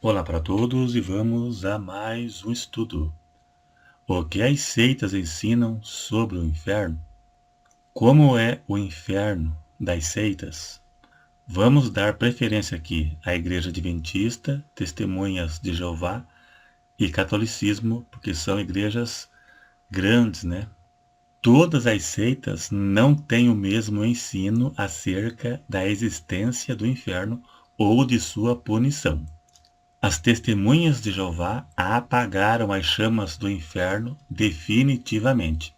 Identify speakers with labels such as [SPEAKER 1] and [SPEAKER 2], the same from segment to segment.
[SPEAKER 1] Olá para todos e vamos a mais um estudo. O que as seitas ensinam sobre o inferno? Como é o inferno das seitas? Vamos dar preferência aqui à Igreja Adventista, Testemunhas de Jeová e Catolicismo, porque são igrejas grandes, né? Todas as seitas não têm o mesmo ensino acerca da existência do inferno ou de sua punição. As testemunhas de Jeová apagaram as chamas do inferno definitivamente,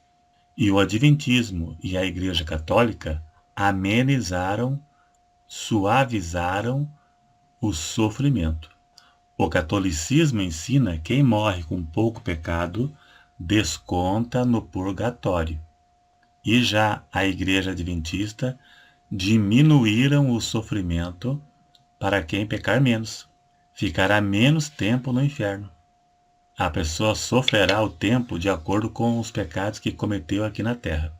[SPEAKER 1] e o Adventismo e a Igreja Católica amenizaram, suavizaram o sofrimento. O catolicismo ensina que quem morre com pouco pecado desconta no purgatório. E já a Igreja Adventista diminuíram o sofrimento para quem pecar menos. Ficará menos tempo no inferno. A pessoa sofrerá o tempo de acordo com os pecados que cometeu aqui na terra.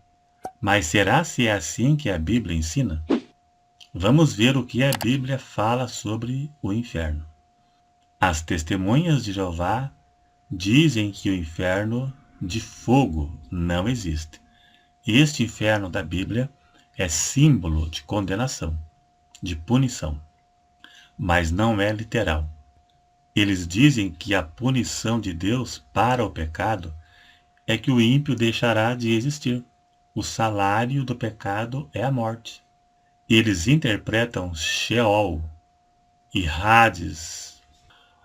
[SPEAKER 1] Mas será se é assim que a Bíblia ensina? Vamos ver o que a Bíblia fala sobre o inferno. As testemunhas de Jeová dizem que o inferno de fogo não existe. Este inferno da Bíblia é símbolo de condenação, de punição, mas não é literal. Eles dizem que a punição de Deus para o pecado é que o ímpio deixará de existir. O salário do pecado é a morte. Eles interpretam Sheol e Hades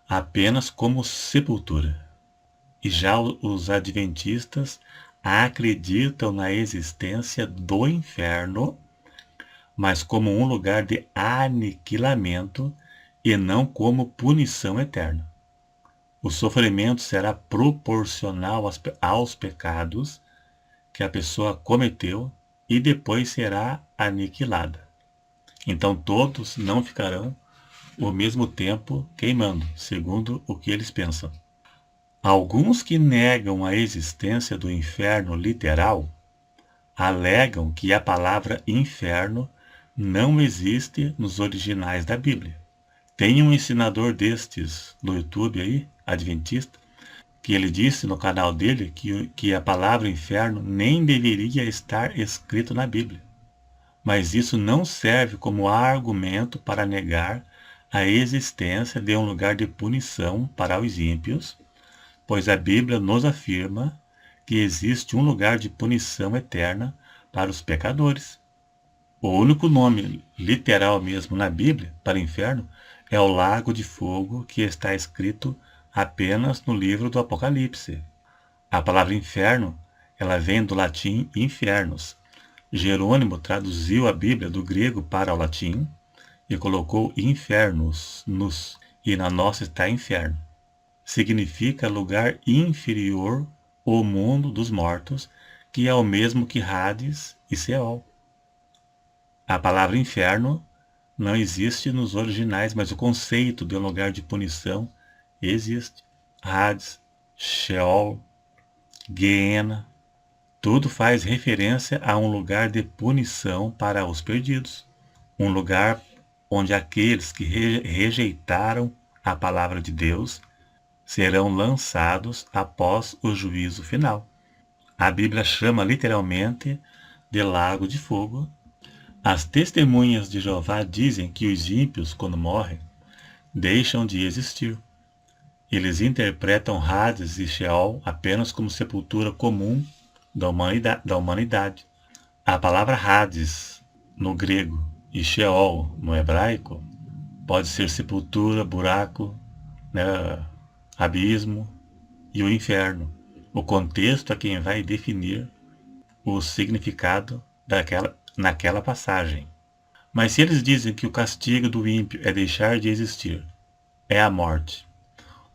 [SPEAKER 1] apenas como sepultura. E já os adventistas acreditam na existência do inferno, mas como um lugar de aniquilamento e não como punição eterna. O sofrimento será proporcional aos pecados que a pessoa cometeu e depois será aniquilada. Então todos não ficarão o mesmo tempo queimando, segundo o que eles pensam. Alguns que negam a existência do inferno literal alegam que a palavra inferno não existe nos originais da Bíblia. Tem um ensinador destes no YouTube aí, adventista, que ele disse no canal dele que a palavra inferno nem deveria estar escrito na Bíblia. Mas isso não serve como argumento para negar a existência de um lugar de punição para os ímpios, pois a Bíblia nos afirma que existe um lugar de punição eterna para os pecadores. O único nome literal mesmo na Bíblia para inferno é o lago de fogo que está escrito apenas no livro do Apocalipse. A palavra inferno, ela vem do latim infernus. Jerônimo traduziu a Bíblia do grego para o latim e colocou infernus, e na nossa está inferno. Significa lugar inferior ou mundo dos mortos, que é o mesmo que Hades e Seol. A palavra inferno não existe nos originais, mas o conceito de um lugar de punição existe. Hades, Sheol, Guiena, tudo faz referência a um lugar de punição para os perdidos. Um lugar onde aqueles que rejeitaram a palavra de Deus serão lançados após o juízo final. A Bíblia chama literalmente de lago de fogo. As testemunhas de Jeová dizem que os ímpios, quando morrem, deixam de existir. Eles interpretam Hades e Sheol apenas como sepultura comum da humanidade. A palavra Hades, no grego, e Sheol, no hebraico, pode ser sepultura, buraco, né, abismo e o inferno. O contexto é quem vai definir o significado naquela passagem. Mas se eles dizem que o castigo do ímpio é deixar de existir, é a morte,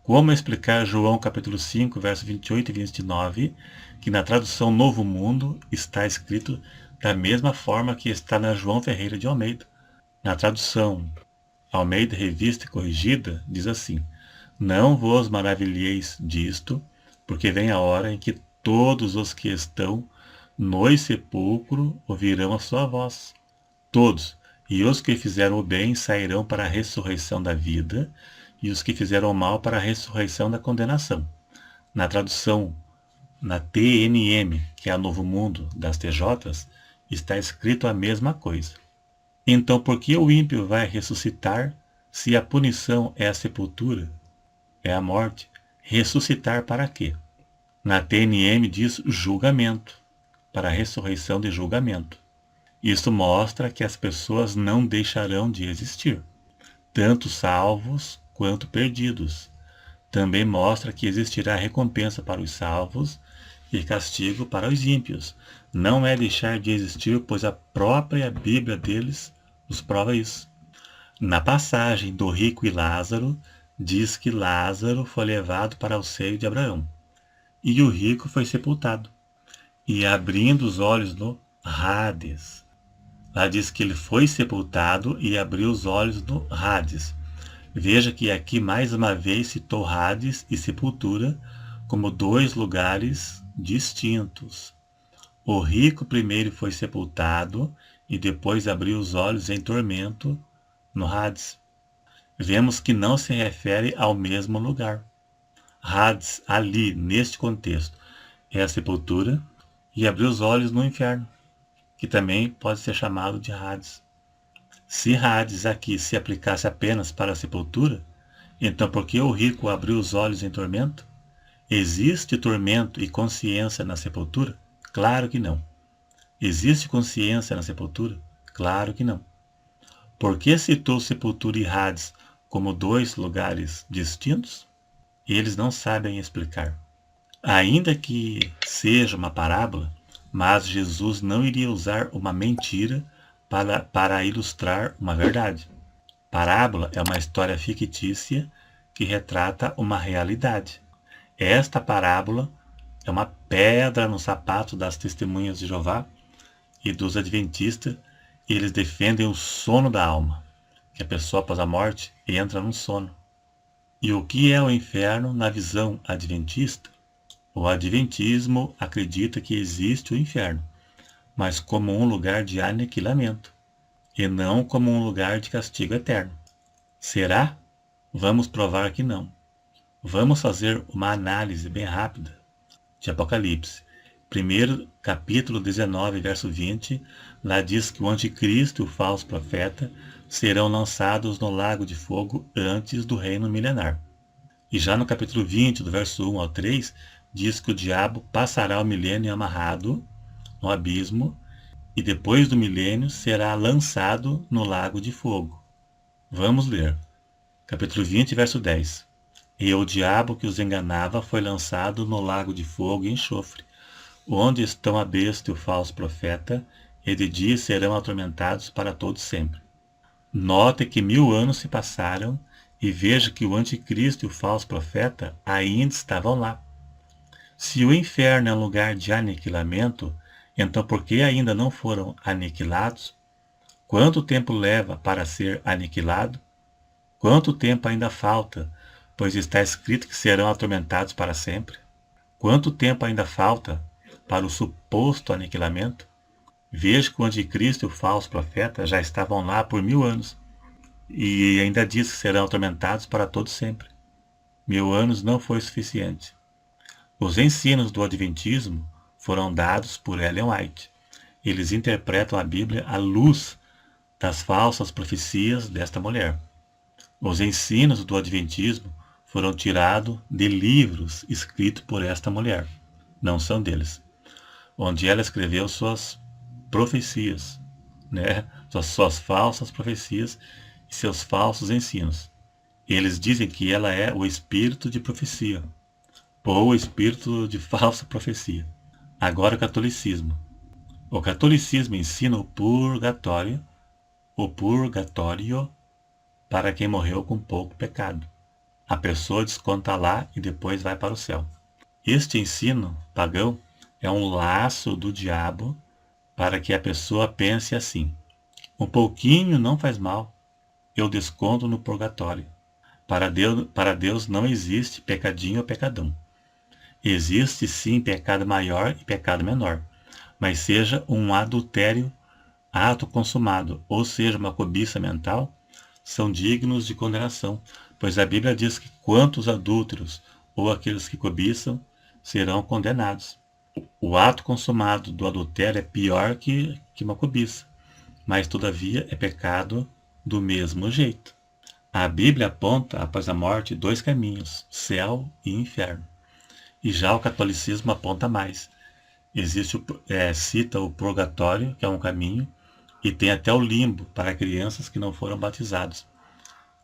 [SPEAKER 1] como explicar João capítulo 5, versos 28 e 29, que na tradução Novo Mundo está escrito da mesma forma que está na João Ferreira de Almeida. Na tradução Almeida Revista e Corrigida, diz assim: Não vos maravilheis disto, porque vem a hora em que todos os que estão no sepulcro ouvirão a sua voz. Todos, e os que fizeram o bem sairão para a ressurreição da vida, e os que fizeram mal para a ressurreição da condenação. Na tradução, na TNM, que é a Novo Mundo das TJs, está escrito a mesma coisa. Então, por que o ímpio vai ressuscitar se a punição é a sepultura, é a morte? Ressuscitar para quê? Na TNM diz julgamento, para a ressurreição de julgamento. Isso mostra que as pessoas não deixarão de existir, tanto salvos quanto perdidos. Também mostra que existirá recompensa para os salvos e castigo para os ímpios. Não é deixar de existir, pois a própria Bíblia deles nos prova isso. Na passagem do rico e Lázaro, diz que Lázaro foi levado para o seio de Abraão, e o rico foi sepultado, e abrindo os olhos no Hades. Lá diz que ele foi sepultado e abriu os olhos no Hades. Veja que aqui mais uma vez citou Hades e sepultura como dois lugares distintos. O rico primeiro foi sepultado e depois abriu os olhos em tormento no Hades. Vemos que não se refere ao mesmo lugar. Hades, ali, neste contexto, é a sepultura, e abrir os olhos no inferno, que também pode ser chamado de Hades. Se Hades aqui se aplicasse apenas para a sepultura, então por que o rico abriu os olhos em tormento? Existe tormento e consciência na sepultura? Claro que não. Existe consciência na sepultura? Claro que não. Por que citou sepultura e Hades como dois lugares distintos? Eles não sabem explicar. Ainda que seja uma parábola, mas Jesus não iria usar uma mentira para ilustrar uma verdade. Parábola é uma história fictícia que retrata uma realidade. Esta parábola é uma pedra no sapato das testemunhas de Jeová e dos adventistas, e eles defendem o sono da alma, que a pessoa após a morte entra num sono. E o que é o inferno na visão adventista? O adventismo acredita que existe o inferno, mas como um lugar de aniquilamento, e não como um lugar de castigo eterno. Será? Vamos provar que não. Vamos fazer uma análise bem rápida de Apocalipse. Primeiro, capítulo 19, verso 20, lá diz que o anticristo e o falso profeta serão lançados no lago de fogo antes do reino milenar. E já no capítulo 20, do verso 1 ao 3, diz que o diabo passará o milênio amarrado no abismo e depois do milênio será lançado no lago de fogo. Vamos ler. Capítulo 20, verso 10. E o diabo que os enganava foi lançado no lago de fogo e enxofre, onde estão a besta e o falso profeta, e de dia serão atormentados para todo sempre. Note que 1000 anos se passaram e veja que o anticristo e o falso profeta ainda estavam lá. Se o inferno é um lugar de aniquilamento, então por que ainda não foram aniquilados? Quanto tempo leva para ser aniquilado? Quanto tempo ainda falta, pois está escrito que serão atormentados para sempre? Quanto tempo ainda falta para o suposto aniquilamento? Veja que o anticristo e o falso profeta já estavam lá por 1000 anos, e ainda diz que serão atormentados para todo sempre. 1000 anos não foi suficiente. Os ensinos do Adventismo foram dados por Ellen White. Eles interpretam a Bíblia à luz das falsas profecias desta mulher. Os ensinos do Adventismo foram tirados de livros escritos por esta mulher, não são deles, onde ela escreveu suas profecias, suas falsas profecias e seus falsos ensinos. Eles dizem que ela é o espírito de profecia, ou o espírito de falsa profecia. Agora o catolicismo. O catolicismo ensina o purgatório para quem morreu com pouco pecado. A pessoa desconta lá e depois vai para o céu. Este ensino pagão é um laço do diabo para que a pessoa pense assim: um pouquinho não faz mal, eu desconto no purgatório. Para Deus não existe pecadinho ou pecadão. Existe sim pecado maior e pecado menor, mas seja um adultério, ato consumado, ou seja, uma cobiça mental, são dignos de condenação, pois a Bíblia diz que quantos adúlteros ou aqueles que cobiçam serão condenados. O ato consumado do adultério é pior que uma cobiça, mas todavia é pecado do mesmo jeito. A Bíblia aponta, após a morte, dois caminhos, céu e inferno. E já o catolicismo aponta mais. Cita o purgatório, que é um caminho, e tem até o limbo para crianças que não foram batizados.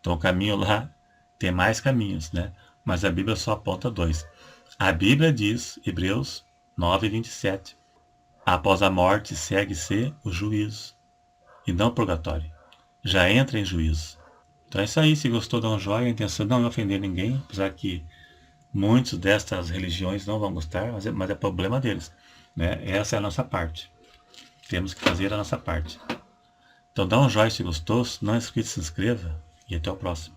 [SPEAKER 1] Então o caminho lá tem mais caminhos, né? Mas a Bíblia só aponta dois. A Bíblia diz, Hebreus 9:27, após a morte segue-se o juízo, e não o purgatório. Já entra em juízo. Então é isso aí, se gostou, dá um joinha, a intenção não é ofender ninguém, apesar que muitos destas religiões não vão gostar, mas é problema deles, né? Essa é a nossa parte. Temos que fazer a nossa parte. Então dá um joinha se gostou, se não é inscrito, se inscreva e até o próximo.